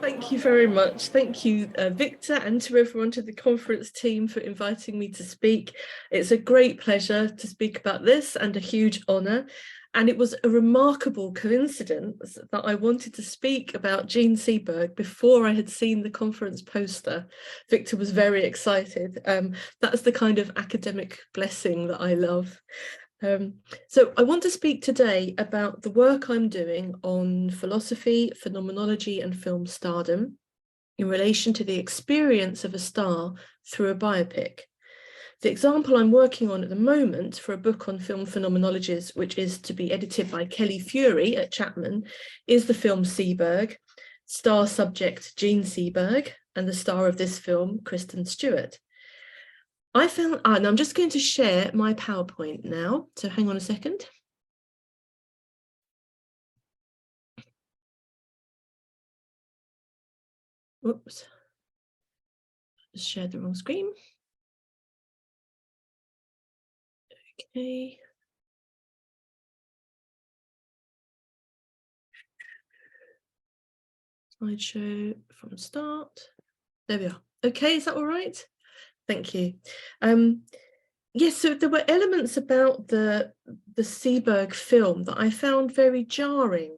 Thank you very much. Thank you, Victor, and to everyone, to the conference team, for inviting me to speak. It's a great pleasure to speak about this and a huge honour. And it was a remarkable coincidence that I wanted to speak about Jean Seberg before I had seen the conference poster. Victor was very excited. That's the kind of academic blessing that I love. So I want to speak today about the work I'm doing on philosophy, phenomenology, and film stardom in relation to the experience of a star through a biopic. The example I'm working on at the moment for a book on film phenomenologies, which is to be edited by Kelly Fury at Chapman, is the film Seberg, star subject Jean Seberg, and the star of this film, Kristen Stewart. I found, and I'm just going to share my PowerPoint now, so hang on a second. Whoops, just shared the wrong screen. Okay. Slideshow from start. There we are. Okay, is that all right? Thank you. Yes, so there were elements about the Seberg film that I found very jarring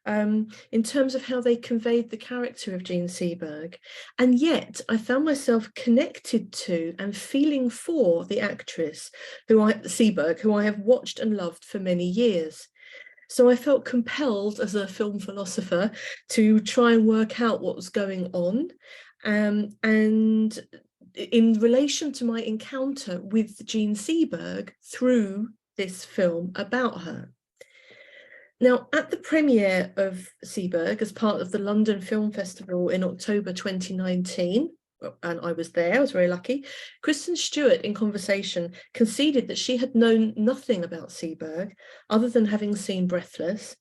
in terms of how they conveyed the character of Jean Seberg. And yet I found myself connected to and feeling for the actress, Seberg, who I have watched and loved for many years. So I felt compelled as a film philosopher to try and work out what was going on. And in relation to my encounter with Jean Seberg through this film about her. Now, at the premiere of Seberg as part of the London Film Festival in October 2019, and I was there, I was very lucky, Kristen Stewart in conversation conceded that she had known nothing about Seberg other than having seen Breathless.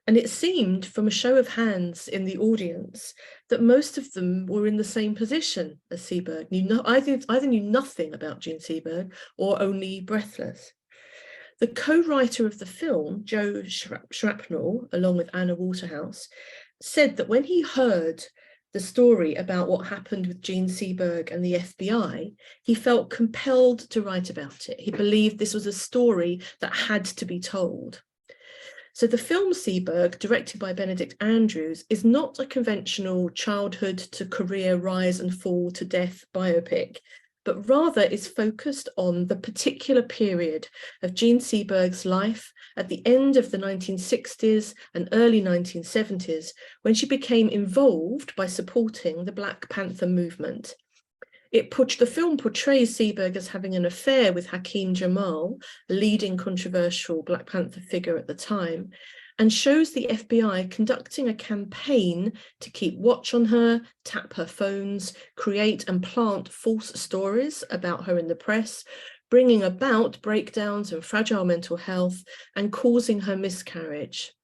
And it seemed from a show of hands in the audience that most of them were in the same position as Seberg, either knew nothing about Jean Seberg or only Breathless. The co-writer of the film, Joe Shrapnel, along with Anna Waterhouse, said that when he heard the story about what happened with Jean Seberg and the FBI, he felt compelled to write about it. He believed this was a story that had to be told. So the film Seberg, directed by Benedict Andrews, is not a conventional childhood to career rise and fall to death biopic, but rather is focused on the particular period of Jean Seberg's life at the end of the 1960s and early 1970s, when she became involved by supporting the Black Panther movement. The film portrays Seberg as having an affair with Hakeem Jamal, a leading controversial Black Panther figure at the time, and shows the FBI conducting a campaign to keep watch on her, tap her phones, create and plant false stories about her in the press, bringing about breakdowns and fragile mental health and causing her miscarriage.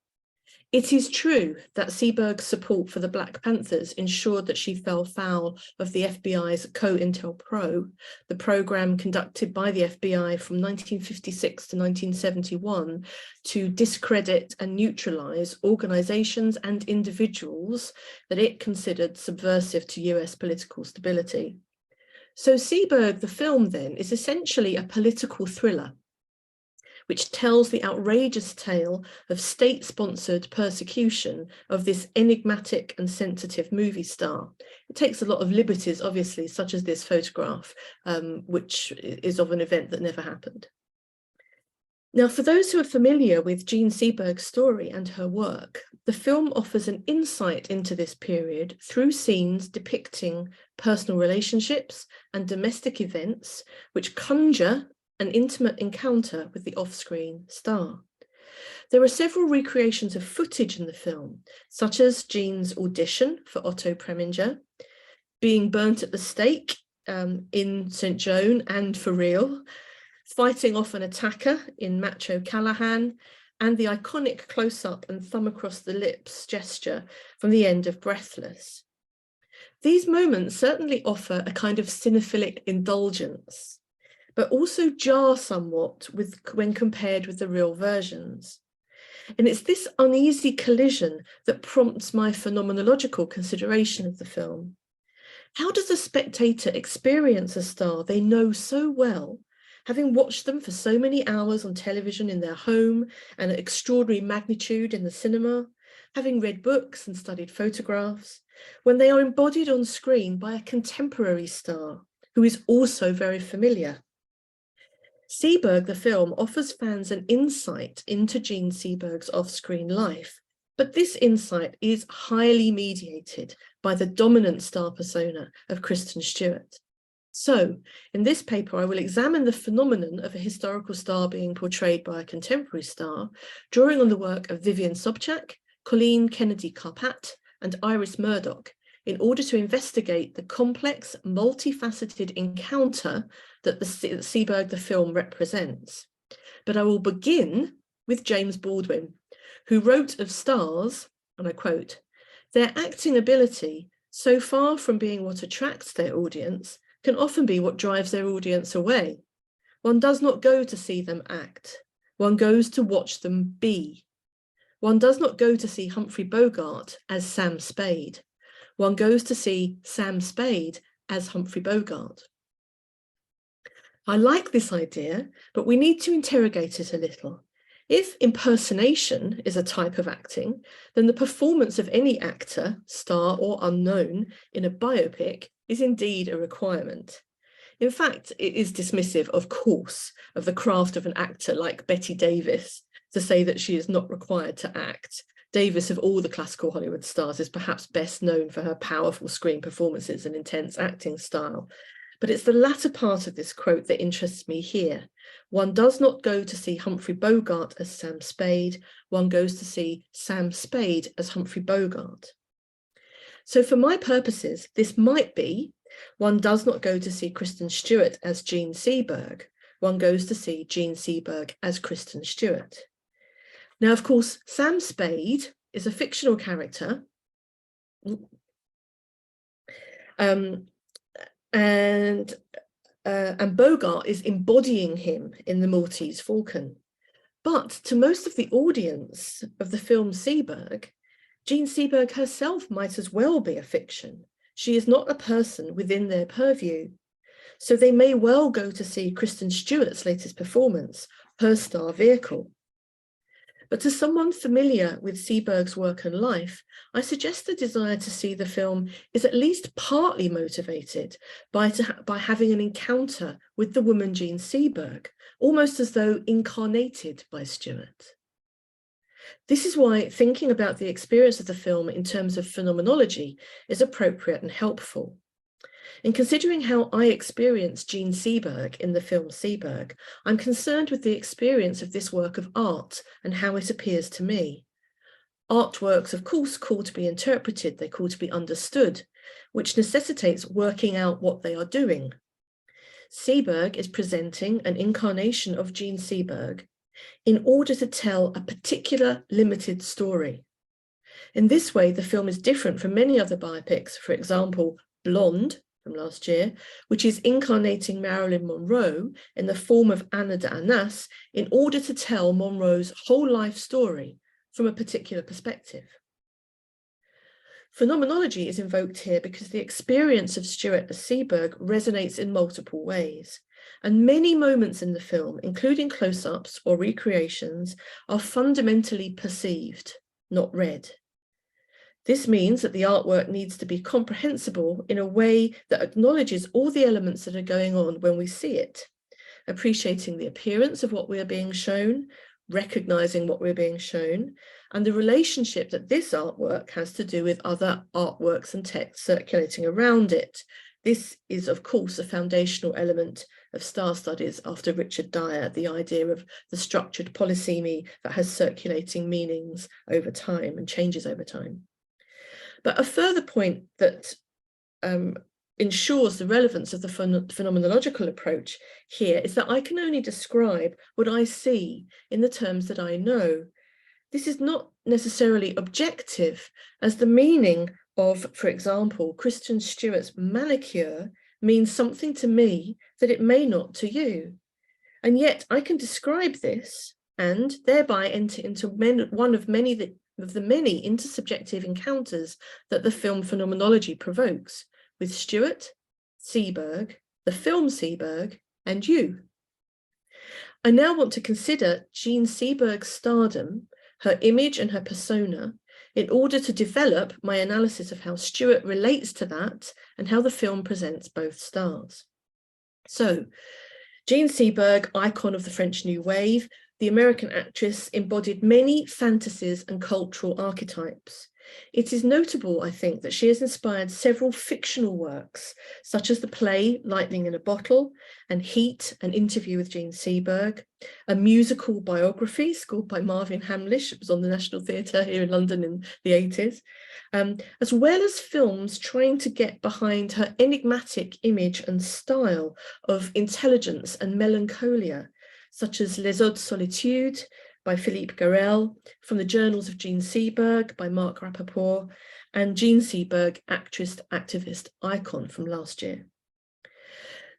It is true that Seberg's support for the Black Panthers ensured that she fell foul of the FBI's COINTELPRO, the program conducted by the FBI from 1956 to 1971 to discredit and neutralize organizations and individuals that it considered subversive to US political stability. So Seberg, the film then, is essentially a political thriller which tells the outrageous tale of state-sponsored persecution of this enigmatic and sensitive movie star. It takes a lot of liberties, obviously, such as this photograph, which is of an event that never happened. Now, for those who are familiar with Jean Seberg's story and her work, the film offers an insight into this period through scenes depicting personal relationships and domestic events which conjure an intimate encounter with the off-screen star. There are several recreations of footage in the film, such as Jean's audition for Otto Preminger, being burnt at the stake in St. Joan and for real, fighting off an attacker in Macho Callahan, and the iconic close-up and thumb across the lips gesture from the end of Breathless. These moments certainly offer a kind of cinephilic indulgence, but also jar somewhat when compared with the real versions. And it's this uneasy collision that prompts my phenomenological consideration of the film. How does a spectator experience a star they know so well, having watched them for so many hours on television in their home and at extraordinary magnitude in the cinema, having read books and studied photographs, when they are embodied on screen by a contemporary star who is also very familiar? Seberg, the film, offers fans an insight into Jean Seberg's off-screen life, but this insight is highly mediated by the dominant star persona of Kristen Stewart. So, in this paper, I will examine the phenomenon of a historical star being portrayed by a contemporary star, drawing on the work of Vivian Sobchak, Colleen Kennedy-Karpat, and Iris Murdoch, in order to investigate the complex, multifaceted encounter that the Seberg, the film, represents. But I will begin with James Baldwin, who wrote of stars, and I quote, "Their acting ability, so far from being what attracts their audience, can often be what drives their audience away. One does not go to see them act. One goes to watch them be. One does not go to see Humphrey Bogart as Sam Spade. One goes to see Sam Spade as Humphrey Bogart." I like this idea, but we need to interrogate it a little. If impersonation is a type of acting, then the performance of any actor, star or unknown, in a biopic is indeed a requirement. In fact, it is dismissive, of course, of the craft of an actor like Bette Davis to say that she is not required to act. Davis, of all the classical Hollywood stars, is perhaps best known for her powerful screen performances and intense acting style. But it's the latter part of this quote that interests me here. One does not go to see Humphrey Bogart as Sam Spade. One goes to see Sam Spade as Humphrey Bogart. So for my purposes, this might be, one does not go to see Kristen Stewart as Jean Seberg. One goes to see Jean Seberg as Kristen Stewart. Now, of course, Sam Spade is a fictional character, and Bogart is embodying him in The Maltese Falcon. But to most of the audience of the film Seberg, Jean Seberg herself might as well be a fiction. She is not a person within their purview. So they may well go to see Kristen Stewart's latest performance, her star vehicle. But to someone familiar with Seberg's work and life, I suggest the desire to see the film is at least partly motivated by having an encounter with the woman Jean Seberg, almost as though incarnated by Stewart. This is why thinking about the experience of the film in terms of phenomenology is appropriate and helpful. In considering how I experienced Jean Seberg in the film Seberg, I'm concerned with the experience of this work of art and how it appears to me. Artworks, of course, call to be interpreted, they call to be understood, which necessitates working out what they are doing. Seberg is presenting an incarnation of Jean Seberg in order to tell a particular limited story. In this way, the film is different from many other biopics, for example, Blonde, from last year, which is incarnating Marilyn Monroe in the form of Ana de Armas in order to tell Monroe's whole life story from a particular perspective. Phenomenology is invoked here because the experience of Stewart as Seberg resonates in multiple ways, and many moments in the film, including close-ups or recreations, are fundamentally perceived, not read. This means that the artwork needs to be comprehensible in a way that acknowledges all the elements that are going on when we see it, appreciating the appearance of what we are being shown, recognizing what we're being shown, and the relationship that this artwork has to do with other artworks and text circulating around it. This is, of course, a foundational element of star studies after Richard Dyer, the idea of the structured polysemy that has circulating meanings over time and changes over time. But a further point that ensures the relevance of the phenomenological approach here is that I can only describe what I see in the terms that I know. This is not necessarily objective, as the meaning of, for example, Kristen Stewart's manicure means something to me that it may not to you. And yet I can describe this and thereby enter into one of the many intersubjective encounters that the film phenomenology provokes with Stewart, Seberg, the film Seberg, and you. I now want to consider Jean Seberg's stardom, her image and her persona, in order to develop my analysis of how Stewart relates to that and how the film presents both stars. So, Jean Seberg, icon of the French New Wave, the American actress embodied many fantasies and cultural archetypes. It is notable, I think, that she has inspired several fictional works, such as the play Lightning in a Bottle and Heat, an interview with Jean Seberg, a musical biography scored by Marvin Hamlish, it was on the National Theatre here in London in the 80s, as well as films trying to get behind her enigmatic image and style of intelligence and melancholia, such as Les Odes Solitude by Philippe Garel, From the Journals of Jean Seberg by Mark Rappaport, and Jean Seberg, actress, activist, icon from last year.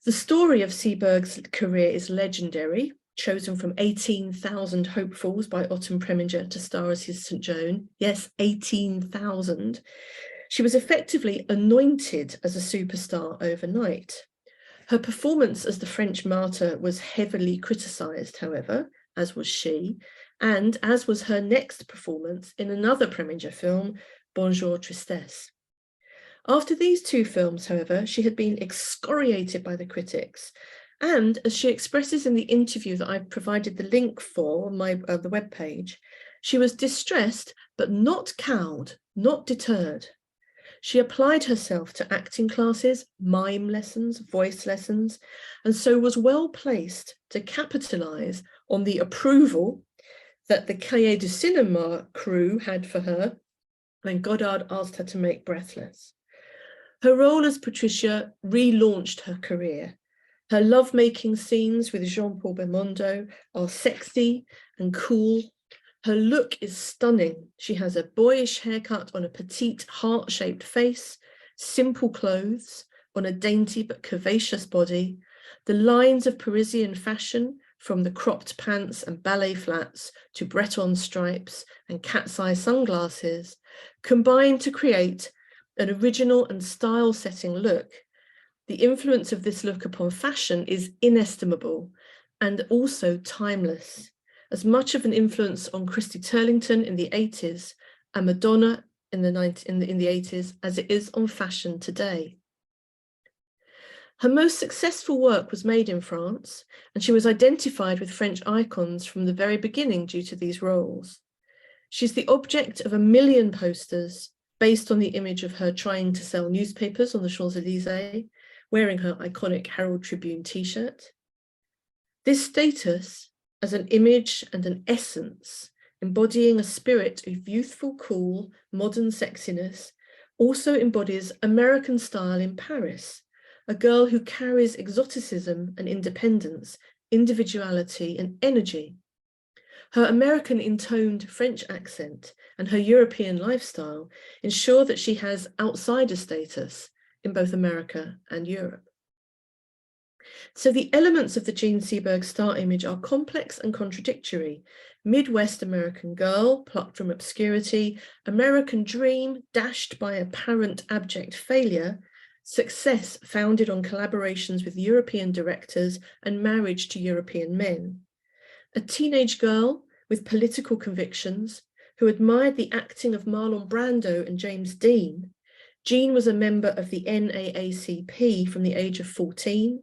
The story of Seberg's career is legendary, chosen from 18,000 hopefuls by Autumn Preminger to star as his St. Joan. Yes, 18,000. She was effectively anointed as a superstar overnight. Her performance as the French martyr was heavily criticised, however, as was she, and as was her next performance in another Preminger film, Bonjour Tristesse. After these two films, however, she had been excoriated by the critics, and as she expresses in the interview that I've provided the link for on the webpage, she was distressed but not cowed, not deterred. She applied herself to acting classes, mime lessons, voice lessons, and so was well placed to capitalise on the approval that the Cahiers du Cinéma crew had for her when Godard asked her to make Breathless. Her role as Patricia relaunched her career. Her lovemaking scenes with Jean-Paul Belmondo are sexy and cool. Her look is stunning. She has a boyish haircut on a petite heart-shaped face, simple clothes on a dainty but curvaceous body. The lines of Parisian fashion, from the cropped pants and ballet flats to Breton stripes and cat's eye sunglasses, combine to create an original and style-setting look. The influence of this look upon fashion is inestimable and also timeless, as much of an influence on Christy Turlington in the 80s and Madonna in the 80s as it is on fashion today. Her most successful work was made in France, and she was identified with French icons from the very beginning due to these roles. She's the object of 1 million posters based on the image of her trying to sell newspapers on the Champs-Élysées, wearing her iconic Herald Tribune t-shirt. This status as an image and an essence, embodying a spirit of youthful, cool, modern sexiness, also embodies American style in Paris, a girl who carries exoticism and independence, individuality and energy. Her American intoned French accent and her European lifestyle ensure that she has outsider status in both America and Europe. So the elements of the Jean Seberg star image are complex and contradictory. Midwest American girl, plucked from obscurity, American dream dashed by apparent abject failure, success founded on collaborations with European directors and marriage to European men. A teenage girl with political convictions who admired the acting of Marlon Brando and James Dean. Jean was a member of the NAACP from the age of 14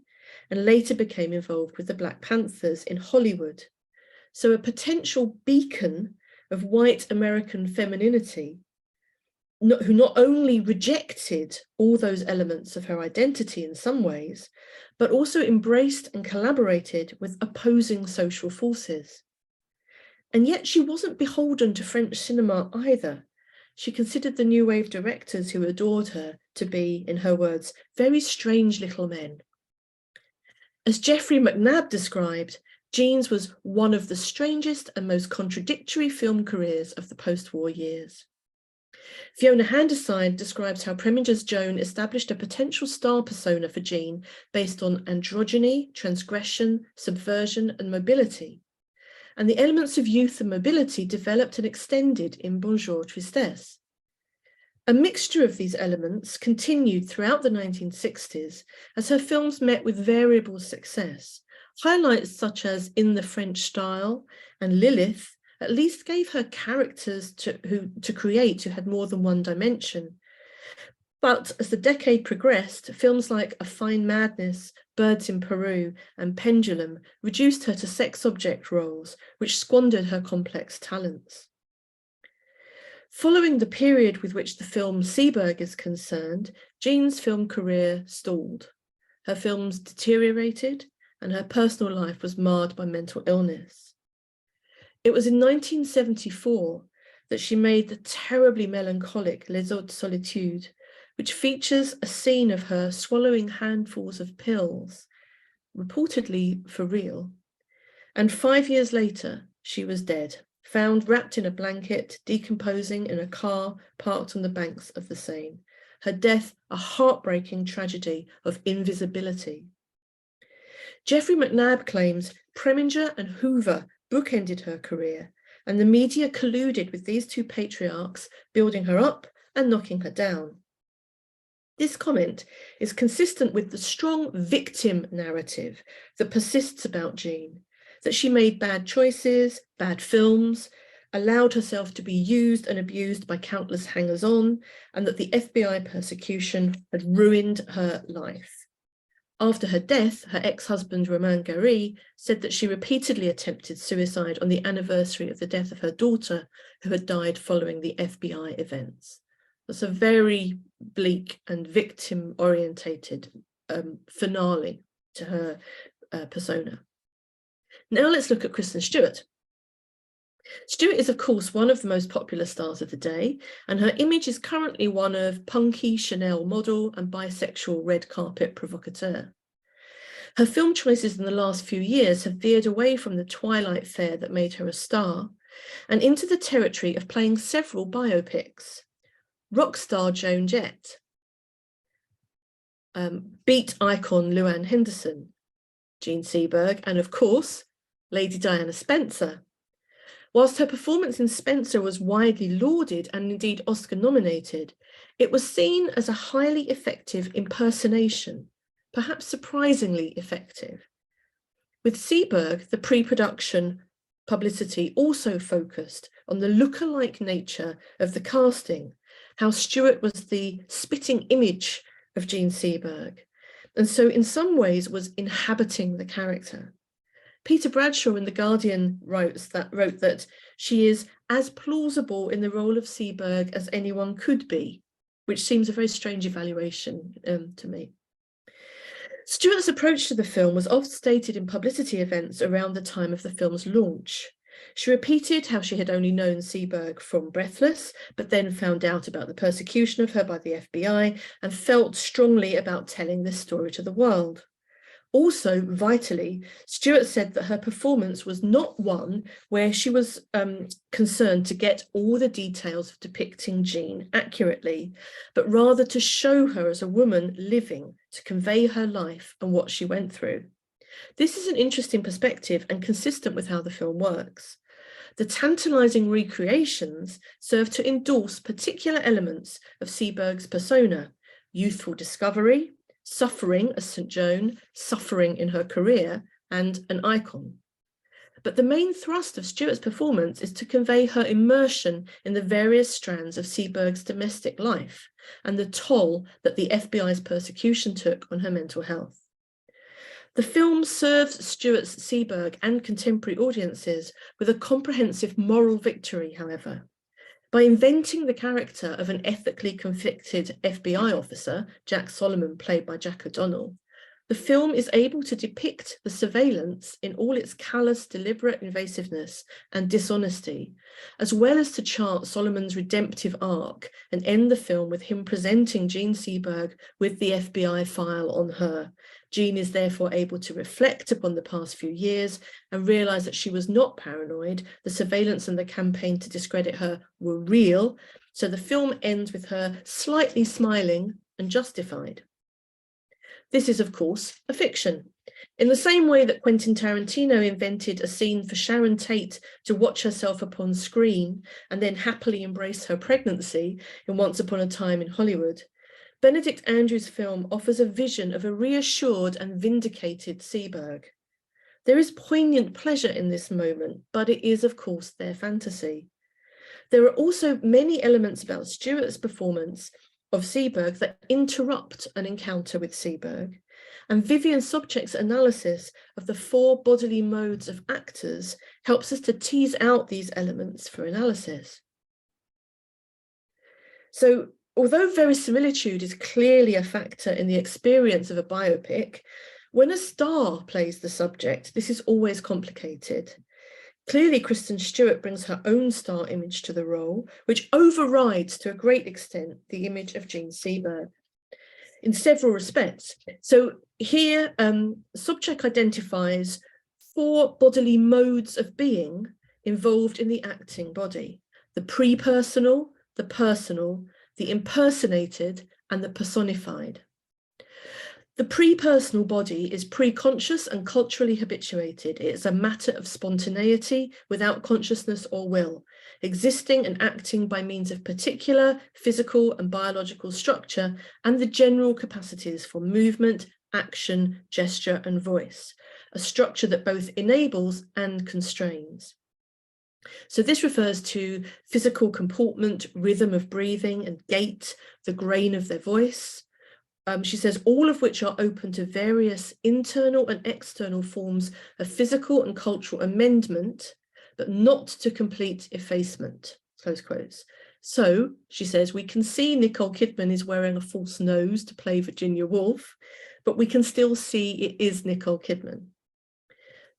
and later became involved with the Black Panthers in Hollywood. So a potential beacon of white American femininity, who not only rejected all those elements of her identity in some ways, but also embraced and collaborated with opposing social forces. And yet she wasn't beholden to French cinema either. She considered the New Wave directors who adored her to be, in her words, very strange little men. As Jeffrey McNabb described, Jean's was one of the strangest and most contradictory film careers of the post-war years. Fiona Handeside describes how Preminger's Joan established a potential star persona for Jean based on androgyny, transgression, subversion, and mobility. and the elements of youth and mobility developed and extended in Bonjour Tristesse. A mixture of these elements continued throughout the 1960s as her films met with variable success. Highlights such as In the French Style and Lilith at least gave her characters to create who had more than one dimension. But as the decade progressed, films like A Fine Madness, Birds in Peru, and Pendulum reduced her to sex object roles, which squandered her complex talents. Following the period with which the film Seberg is concerned, Jean's film career stalled. Her films deteriorated, and her personal life was marred by mental illness. It was in 1974 that she made the terribly melancholic Les Hautes Solitudes, which features a scene of her swallowing handfuls of pills, reportedly for real. And 5 years later, she was dead, found wrapped in a blanket, decomposing in a car parked on the banks of the Seine. Her death, a heartbreaking tragedy of invisibility. Jeffrey McNabb claims Preminger and Hoover bookended her career, and the media colluded with these two patriarchs, building her up and knocking her down. This comment is consistent with the strong victim narrative that persists about Jean, that she made bad choices, bad films, allowed herself to be used and abused by countless hangers-on, and that the FBI persecution had ruined her life. After her death, her ex-husband Romain Gary said that she repeatedly attempted suicide on the anniversary of the death of her daughter, who had died following the FBI events. That's a very bleak and victim-orientated finale to her persona. Now let's look at Kristen Stewart. Stewart is, of course, one of the most popular stars of the day, and her image is currently one of punky Chanel model and bisexual red carpet provocateur. Her film choices in the last few years have veered away from the twilight fare that made her a star and into the territory of playing several biopics. Rock star Joan Jett, beat icon Luann Henderson, Jean Seberg, and of course, Lady Diana Spencer. Whilst her performance in Spencer was widely lauded and indeed Oscar nominated, it was seen as a highly effective impersonation, perhaps surprisingly effective. With Seberg, the pre-production publicity also focused on the look-alike nature of the casting, how Stewart was the spitting image of Jean Seberg, and so in some ways was inhabiting the character. Peter Bradshaw in The Guardian wrote that she is as plausible in the role of Seberg as anyone could be, which seems a very strange evaluation to me. Stewart's approach to the film was often stated in publicity events around the time of the film's launch. She repeated how she had only known Seberg from Breathless, but then found out about the persecution of her by the FBI and felt strongly about telling this story to the world. Also, vitally, Stewart said that her performance was not one where she was concerned to get all the details of depicting Jean accurately, but rather to show her as a woman living, to convey her life and what she went through. This is an interesting perspective and consistent with how the film works. The tantalizing recreations serve to endorse particular elements of Seberg's persona: youthful discovery, suffering as St. Joan, suffering in her career, and an icon. But the main thrust of Stewart's performance is to convey her immersion in the various strands of Seberg's domestic life and the toll that the FBI's persecution took on her mental health. The film serves Stewart's Seberg and contemporary audiences with a comprehensive moral victory, however. By inventing the character of an ethically conflicted FBI officer, Jack Solomon, played by Jack O'Donnell, the film is able to depict the surveillance in all its callous, deliberate invasiveness and dishonesty, as well as to chart Solomon's redemptive arc and end the film with him presenting Jean Seberg with the FBI file on her. Jean is therefore able to reflect upon the past few years and realise that she was not paranoid. The surveillance and the campaign to discredit her were real. So the film ends with her slightly smiling and justified. This is, of course, a fiction. In the same way that Quentin Tarantino invented a scene for Sharon Tate to watch herself upon screen and then happily embrace her pregnancy in Once Upon a Time in Hollywood, Benedict Andrews' film offers a vision of a reassured and vindicated Seberg. There is poignant pleasure in this moment, but it is, of course, their fantasy. There are also many elements about Stewart's performance of Seberg that interrupt an encounter with Seberg, and Vivian Sobczak's analysis of the 4 bodily modes of actors helps us to tease out these elements for analysis. So, although verisimilitude is clearly a factor in the experience of a biopic, when a star plays the subject, this is always complicated. Clearly, Kristen Stewart brings her own star image to the role, which overrides to a great extent the image of Jean Seberg in several respects. So here, Sobczak identifies 4 bodily modes of being involved in the acting body: the pre-personal, the personal, the impersonated, and the personified. The pre-personal body is pre-conscious and culturally habituated. It is a matter of spontaneity without consciousness or will, existing and acting by means of particular physical and biological structure and the general capacities for movement, action, gesture, and voice, a structure that both enables and constrains. So this refers to physical comportment, rhythm of breathing and gait, the grain of their voice. She says, all of which are open to various internal and external forms of physical and cultural amendment, but not to complete effacement, close quotes. So, she says, we can see Nicole Kidman is wearing a false nose to play Virginia Woolf, but we can still see it is Nicole Kidman.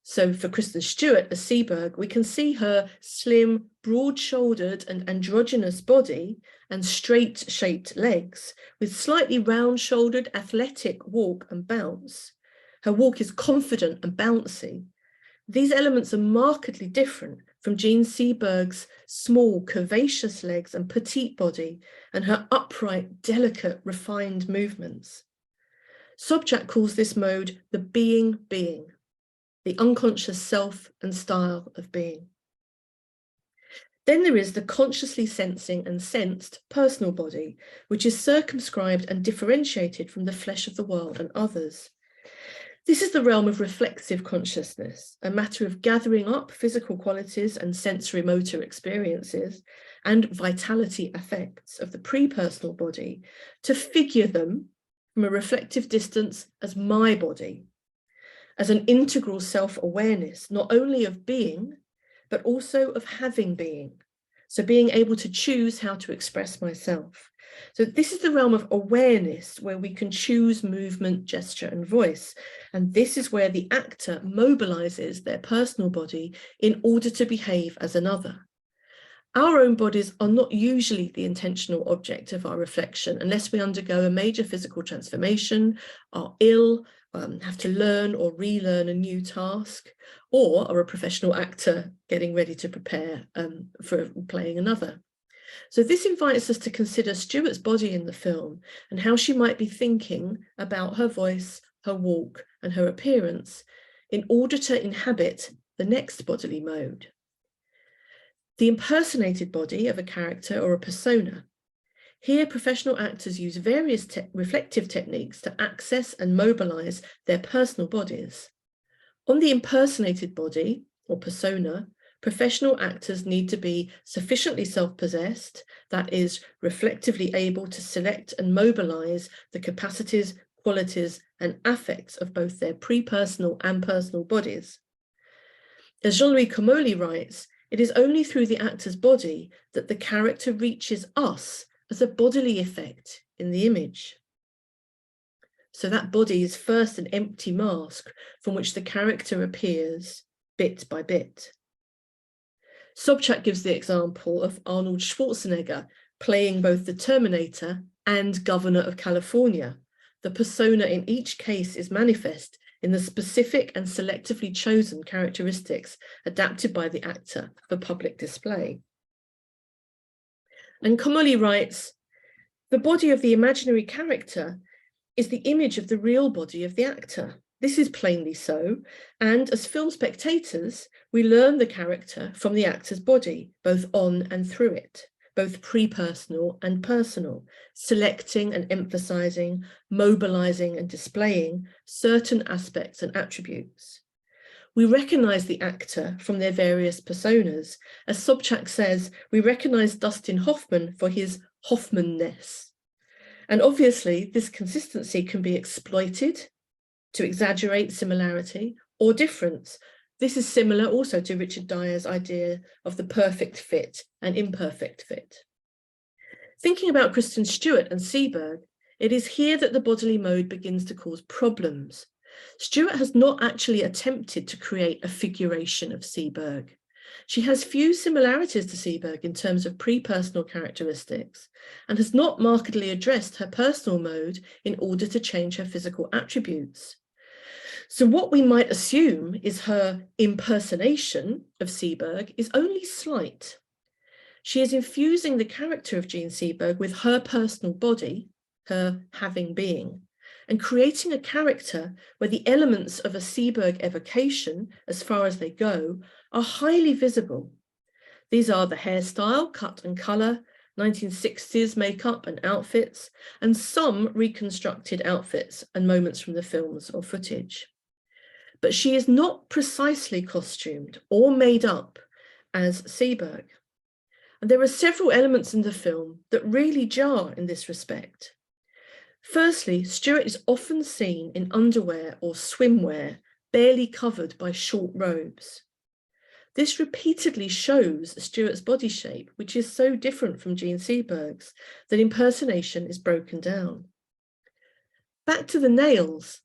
So for Kristen Stewart as Seberg, we can see her slim, broad-shouldered and androgynous body and straight-shaped legs with slightly round-shouldered athletic walk and bounce. Her walk is confident and bouncy. These elements are markedly different from Jean Seberg's small, curvaceous legs and petite body and her upright, delicate, refined movements. Sobczak calls this mode the being, the unconscious self and style of being. Then there is the consciously sensing and sensed personal body, which is circumscribed and differentiated from the flesh of the world and others. This is the realm of reflexive consciousness, a matter of gathering up physical qualities and sensory motor experiences and vitality effects of the pre-personal body to figure them from a reflective distance as my body, as an integral self-awareness, not only of being, but also of having being. So being able to choose how to express myself. So this is the realm of awareness where we can choose movement, gesture, and voice. And this is where the actor mobilizes their personal body in order to behave as another. Our own bodies are not usually the intentional object of our reflection unless we undergo a major physical transformation, are ill, have to learn or relearn a new task, or are a professional actor getting ready to prepare for playing another. So this invites us to consider Stewart's body in the film and how she might be thinking about her voice, her walk, and her appearance in order to inhabit the next bodily mode. The impersonated body of a character or a persona. Here, professional actors use various reflective techniques to access and mobilize their personal bodies. On the impersonated body or persona, professional actors need to be sufficiently self-possessed, that is, reflectively able to select and mobilize the capacities, qualities, and affects of both their pre-personal and personal bodies. As Jean-Louis Comolli writes, it is only through the actor's body that the character reaches us as a bodily effect in the image. So that body is first an empty mask from which the character appears bit by bit. Sobczak gives the example of Arnold Schwarzenegger playing both the Terminator and Governor of California. The persona in each case is manifest in the specific and selectively chosen characteristics adapted by the actor for public display. And Comolli writes, the body of the imaginary character is the image of the real body of the actor. This is plainly so, and as film spectators, we learn the character from the actor's body, both on and through it, both pre-personal and personal, selecting and emphasizing, mobilizing and displaying certain aspects and attributes. We recognize the actor from their various personas. As Sobchak says, we recognize Dustin Hoffman for his Hoffman-ness. And obviously, this consistency can be exploited to exaggerate similarity or difference. This is similar also to Richard Dyer's idea of the perfect fit and imperfect fit. Thinking about Kristen Stewart and Seberg, it is here that the bodily mode begins to cause problems. Stewart has not actually attempted to create a figuration of Seberg. She has few similarities to Seberg in terms of pre-personal characteristics and has not markedly addressed her personal mode in order to change her physical attributes. So what we might assume is her impersonation of Seberg is only slight. She is infusing the character of Jean Seberg with her personal body, her having being, and creating a character where the elements of a Seberg evocation, as far as they go, are highly visible. These are the hairstyle, cut and colour, 1960s makeup and outfits, and some reconstructed outfits and moments from the films or footage. But she is not precisely costumed or made up as Seberg. And there are several elements in the film that really jar in this respect. Firstly, Stewart is often seen in underwear or swimwear, barely covered by short robes. This repeatedly shows Stewart's body shape, which is so different from Jean Seberg's that impersonation is broken down. Back to the nails.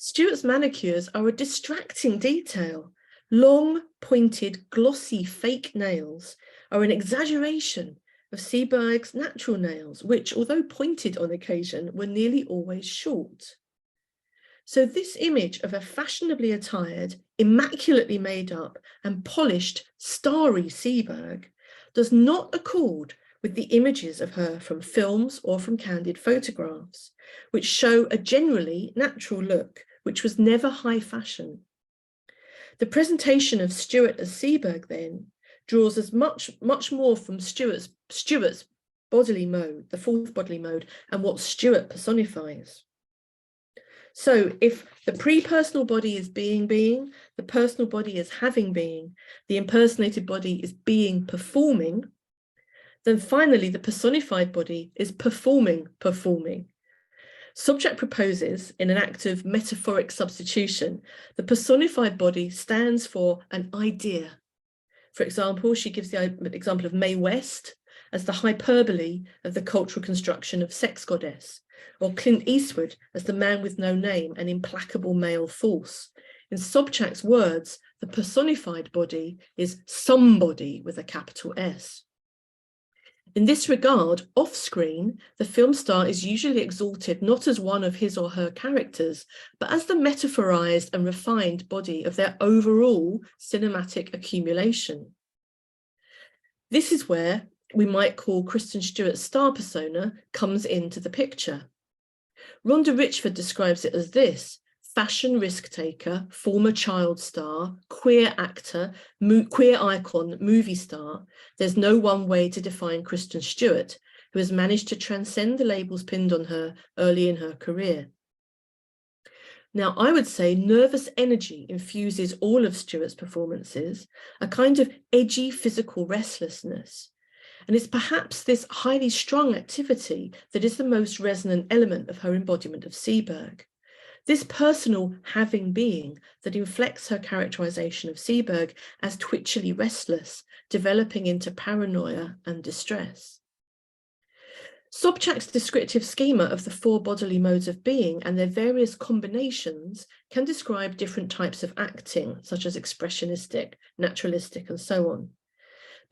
Stewart's manicures are a distracting detail. Long, pointed, glossy fake nails are an exaggeration of Seberg's natural nails, which, although pointed on occasion, were nearly always short. So this image of a fashionably attired, immaculately made up and polished, starry Seberg does not accord with the images of her from films or from candid photographs, which show a generally natural look, which was never high fashion. The presentation of Stewart as Seberg, then, draws as much more from Stewart's bodily mode, the fourth bodily mode, and what Stewart personifies. So if the pre-personal body is being, the personal body is having being, the impersonated body is being, performing, then finally the personified body is performing. Sobchak proposes, in an act of metaphoric substitution, the personified body stands for an idea. For example, she gives the example of Mae West as the hyperbole of the cultural construction of sex goddess, or Clint Eastwood as the man with no name, an implacable male force. In Sobchak's words, the personified body is somebody with a capital S. In this regard, off-screen, the film star is usually exalted not as one of his or her characters, but as the metaphorized and refined body of their overall cinematic accumulation. This is where we might call Kristen Stewart's star persona comes into the picture. Rhonda Richford describes it as this: fashion risk taker, former child star, queer actor, queer icon, movie star. There's no one way to define Kristen Stewart, who has managed to transcend the labels pinned on her early in her career. Now, I would say nervous energy infuses all of Stewart's performances, a kind of edgy physical restlessness. And it's perhaps this highly strung activity that is the most resonant element of her embodiment of Seberg. This personal having being that inflects her characterization of Seberg as twitchily restless, developing into paranoia and distress. Sobchak's descriptive schema of the four bodily modes of being and their various combinations can describe different types of acting, such as expressionistic, naturalistic, and so on.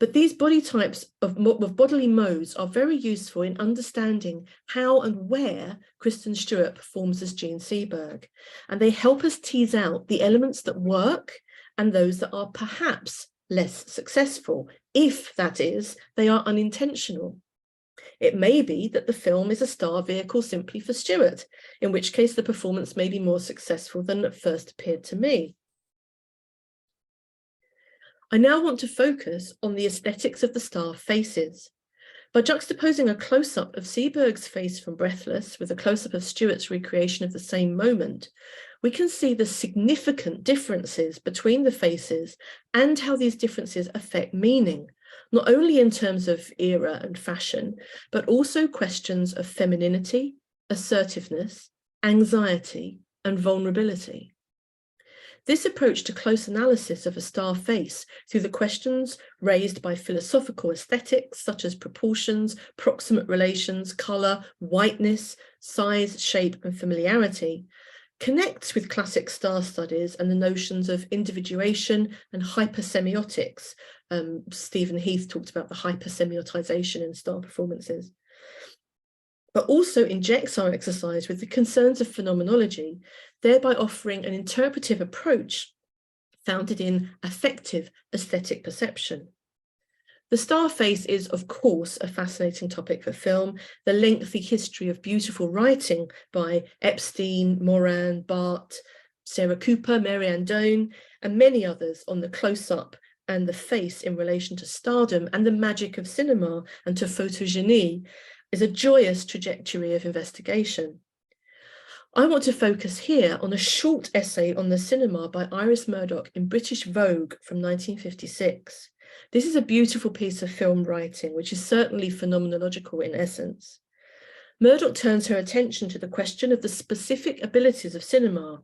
But these body types of bodily modes are very useful in understanding how and where Kristen Stewart performs as Jean Seberg, and they help us tease out the elements that work and those that are perhaps less successful, if, that is, they are unintentional. It may be that the film is a star vehicle simply for Stewart, in which case the performance may be more successful than it first appeared to me. I now want to focus on the aesthetics of the star faces. By juxtaposing a close-up of Seberg's face from Breathless with a close-up of Stewart's recreation of the same moment, we can see the significant differences between the faces and how these differences affect meaning, not only in terms of era and fashion, but also questions of femininity, assertiveness, anxiety, and vulnerability. This approach to close analysis of a star face through the questions raised by philosophical aesthetics such as proportions, proximate relations, colour, whiteness, size, shape, and familiarity connects with classic star studies and the notions of individuation and hypersemiotics. Stephen Heath talked about the hypersemiotization in star performances. But also injects our exercise with the concerns of phenomenology, thereby offering an interpretive approach founded in affective aesthetic perception. The star face is, of course, a fascinating topic for film. The lengthy history of beautiful writing by Epstein, Moran, Barth, Sarah Cooper, Marianne Doane, and many others on the close-up and the face in relation to stardom and the magic of cinema and to photogeny is a joyous trajectory of investigation. I want to focus here on a short essay on the cinema by Iris Murdoch in British Vogue from 1956. This is a beautiful piece of film writing, which is certainly phenomenological in essence. Murdoch turns her attention to the question of the specific abilities of cinema.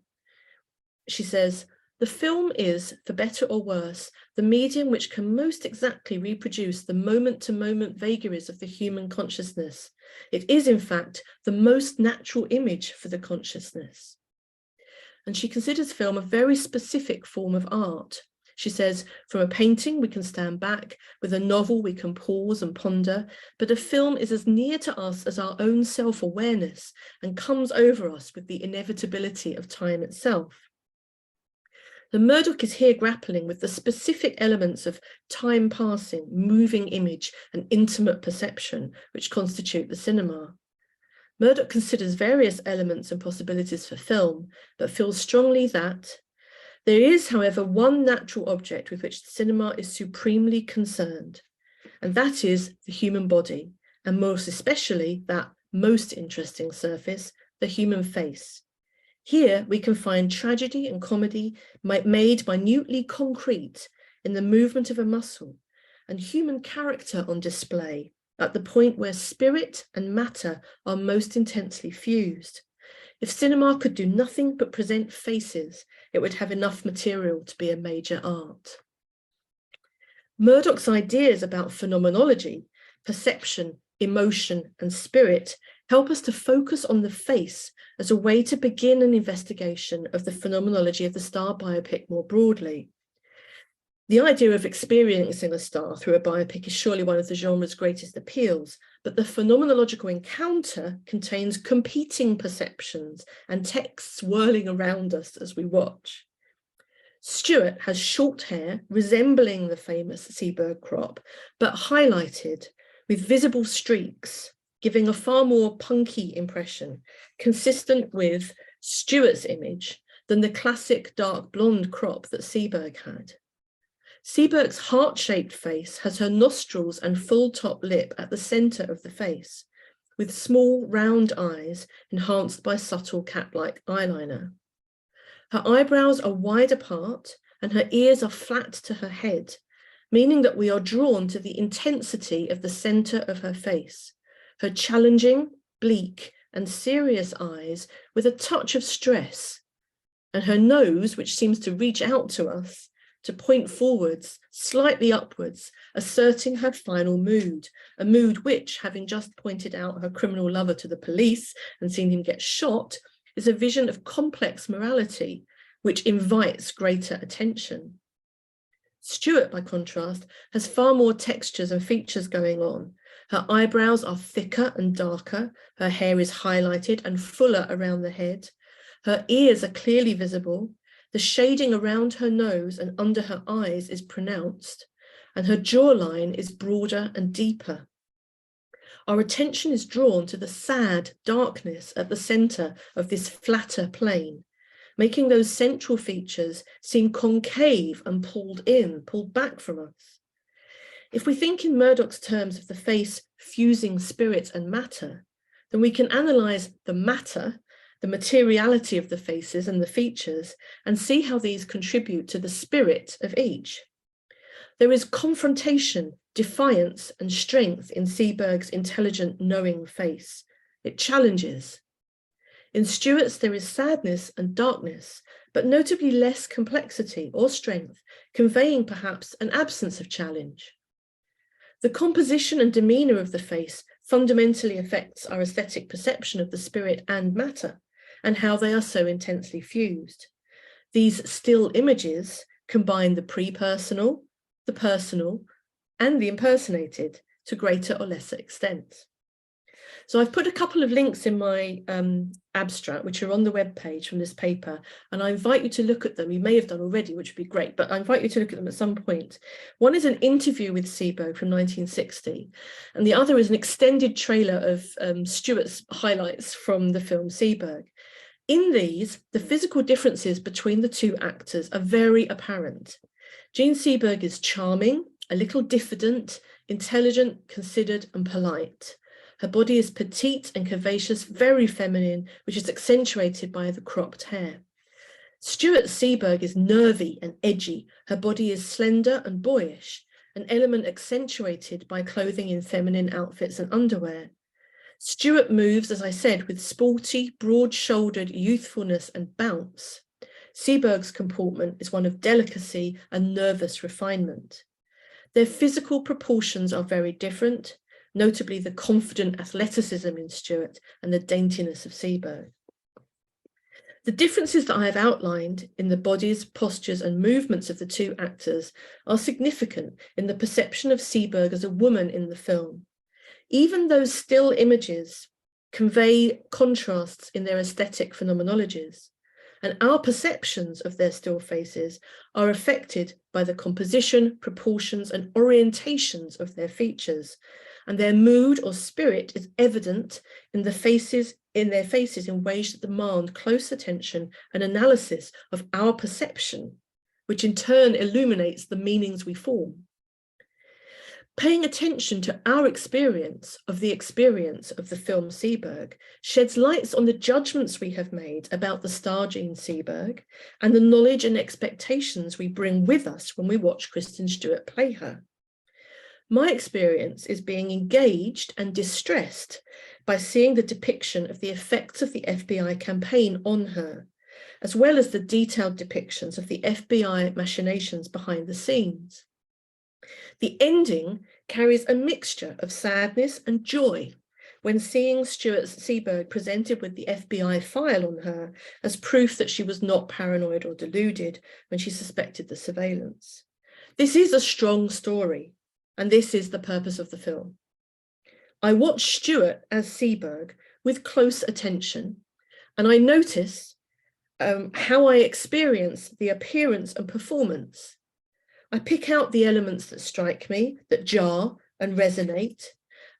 She says, "The film is, for better or worse, the medium which can most exactly reproduce the moment-to-moment vagaries of the human consciousness. It is, in fact, the most natural image for the consciousness." And she considers film a very specific form of art. She says, from a painting, we can stand back. With a novel, we can pause and ponder. But a film is as near to us as our own self-awareness and comes over us with the inevitability of time itself. The Murdoch is here grappling with the specific elements of time passing, moving image, and intimate perception, which constitute the cinema. Murdoch considers various elements and possibilities for film, but feels strongly that there is, however, one natural object with which the cinema is supremely concerned, and that is the human body, and most especially that most interesting surface, the human face. Here we can find tragedy and comedy made minutely concrete in the movement of a muscle, and human character on display at the point where spirit and matter are most intensely fused. If cinema could do nothing but present faces, it would have enough material to be a major art. Murdoch's ideas about phenomenology, perception, emotion, and spirit help us to focus on the face as a way to begin an investigation of the phenomenology of the star biopic more broadly. The idea of experiencing a star through a biopic is surely one of the genre's greatest appeals, but the phenomenological encounter contains competing perceptions and texts whirling around us as we watch. Stewart has short hair resembling the famous Seberg crop, but highlighted with visible streaks, giving a far more punky impression, consistent with Stewart's image than the classic dark blonde crop that Seberg had. Seberg's heart-shaped face has her nostrils and full top lip at the centre of the face, with small round eyes enhanced by subtle cat-like eyeliner. Her eyebrows are wide apart and her ears are flat to her head, meaning that we are drawn to the intensity of the centre of her face, her challenging, bleak, and serious eyes with a touch of stress, and her nose, which seems to reach out to us, to point forwards, slightly upwards, asserting her final mood, a mood which, having just pointed out her criminal lover to the police and seen him get shot, is a vision of complex morality, which invites greater attention. Stewart, by contrast, has far more textures and features going on. Her eyebrows are thicker and darker, her hair is highlighted and fuller around the head, her ears are clearly visible, the shading around her nose and under her eyes is pronounced, and her jawline is broader and deeper. our attention is drawn to the sad darkness at the centre of this flatter plane, making those central features seem concave and pulled back from us. If we think in Murdoch's terms of the face fusing spirit and matter, then we can analyse the matter, the materiality of the faces and the features, and see how these contribute to the spirit of each. There is confrontation, defiance, and strength in Seberg's intelligent, knowing face. It challenges. In Stewart's, there is sadness and darkness, but notably less complexity or strength, conveying perhaps an absence of challenge. The composition and demeanour of the face fundamentally affects our aesthetic perception of the spirit and matter, and how they are so intensely fused. These still images combine the pre-personal, the personal, and the impersonated to greater or lesser extent. So I've put a couple of links in my abstract, which are on the webpage from this paper, and I invite you to look at them. You may have done already, which would be great, but I invite you to look at them at some point. One is an interview with Seberg from 1960, and the other is an extended trailer of Stewart's highlights from the film Seberg. In these, the physical differences between the two actors are very apparent. Jean Seberg is charming, a little diffident, intelligent, considered, and polite. Her body is petite and curvaceous, very feminine, which is accentuated by the cropped hair. Stewart Seberg is nervy and edgy. Her body is slender and boyish, an element accentuated by clothing in feminine outfits and underwear. Stewart moves, as I said, with sporty, broad-shouldered youthfulness and bounce. Seberg's comportment is one of delicacy and nervous refinement. Their physical proportions are very different, notably the confident athleticism in Stewart and the daintiness of Seberg. The differences that I have outlined in the bodies, postures, and movements of the two actors are significant in the perception of Seberg as a woman in the film. Even those still images convey contrasts in their aesthetic phenomenologies, and our perceptions of their still faces are affected by the composition, proportions, and orientations of their features, and their mood or spirit is evident in their faces in ways that demand close attention and analysis of our perception, which in turn illuminates the meanings we form. Paying attention to our experience of the film Seberg sheds lights on the judgments we have made about the star Jean Seberg and the knowledge and expectations we bring with us when we watch Kristen Stewart play her. My experience is being engaged and distressed by seeing the depiction of the effects of the FBI campaign on her, as well as the detailed depictions of the FBI machinations behind the scenes. The ending carries a mixture of sadness and joy when seeing Stewart Seberg presented with the FBI file on her as proof that she was not paranoid or deluded when she suspected the surveillance. This is a strong story, and this is the purpose of the film. I watch Stewart as Seberg with close attention, and I notice how I experience the appearance and performance. I pick out the elements that strike me, that jar and resonate,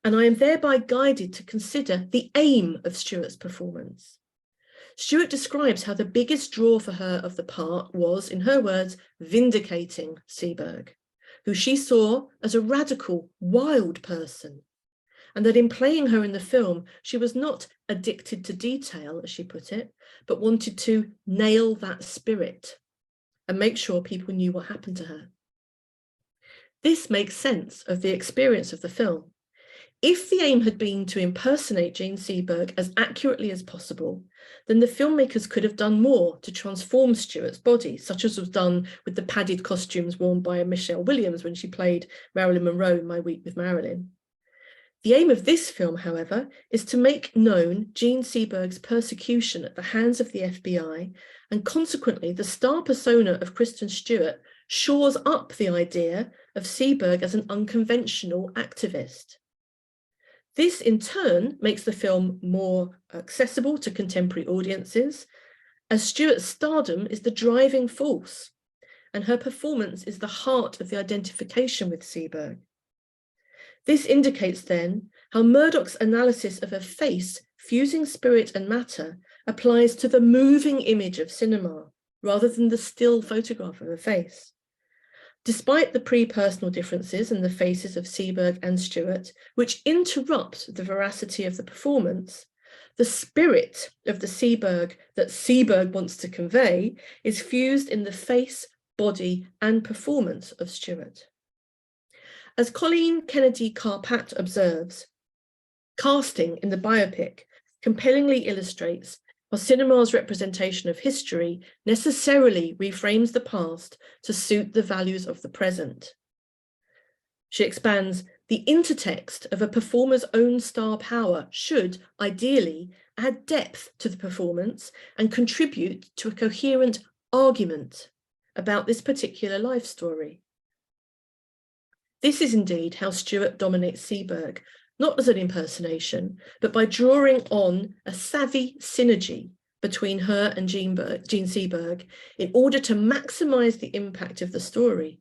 and I am thereby guided to consider the aim of Stewart's performance. Stewart describes how the biggest draw for her of the part was, in her words, vindicating Seberg, who she saw as a radical, wild person, and that in playing her in the film, she was not addicted to detail, as she put it, but wanted to nail that spirit and make sure people knew what happened to her. This makes sense of the experience of the film. If the aim had been to impersonate Jean Seberg as accurately as possible, then the filmmakers could have done more to transform Stewart's body, such as was done with the padded costumes worn by Michelle Williams when she played Marilyn Monroe in My Week with Marilyn. The aim of this film, however, is to make known Jean Seberg's persecution at the hands of the FBI, and consequently the star persona of Kristen Stewart shores up the idea of Seberg as an unconventional activist. This in turn makes the film more accessible to contemporary audiences, as Stewart's stardom is the driving force, and her performance is the heart of the identification with Seberg. This indicates then how Murdoch's analysis of a face fusing spirit and matter applies to the moving image of cinema, rather than the still photograph of a face. Despite the pre-personal differences in the faces of Seberg and Stewart, which interrupt the veracity of the performance, the spirit of the Seberg that Seberg wants to convey is fused in the face, body, and performance of Stewart. As Colleen Kennedy Carpat observes, casting in the biopic compellingly illustrates how cinema's representation of history necessarily reframes the past to suit the values of the present. She expands, the intertext of a performer's own star power should, ideally, add depth to the performance and contribute to a coherent argument about this particular life story. This is indeed how Stewart dominates Seberg, not as an impersonation, but by drawing on a savvy synergy between her and Jean Seberg in order to maximize the impact of the story.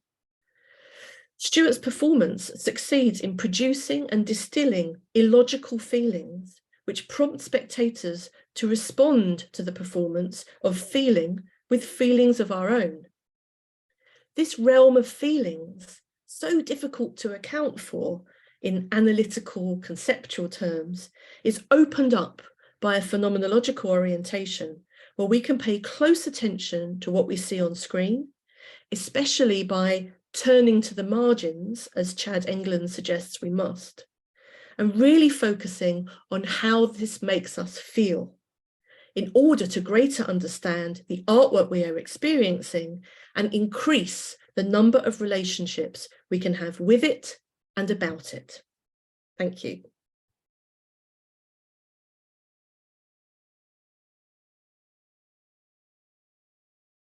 Stewart's performance succeeds in producing and distilling illogical feelings, which prompt spectators to respond to the performance of feeling with feelings of our own. This realm of feelings, so difficult to account for in analytical, conceptual terms, is opened up by a phenomenological orientation where we can pay close attention to what we see on screen, especially by turning to the margins, as Chad England suggests we must, and really focusing on how this makes us feel in order to greater understand the artwork we are experiencing and increase the number of relationships we can have with it and about it. Thank you.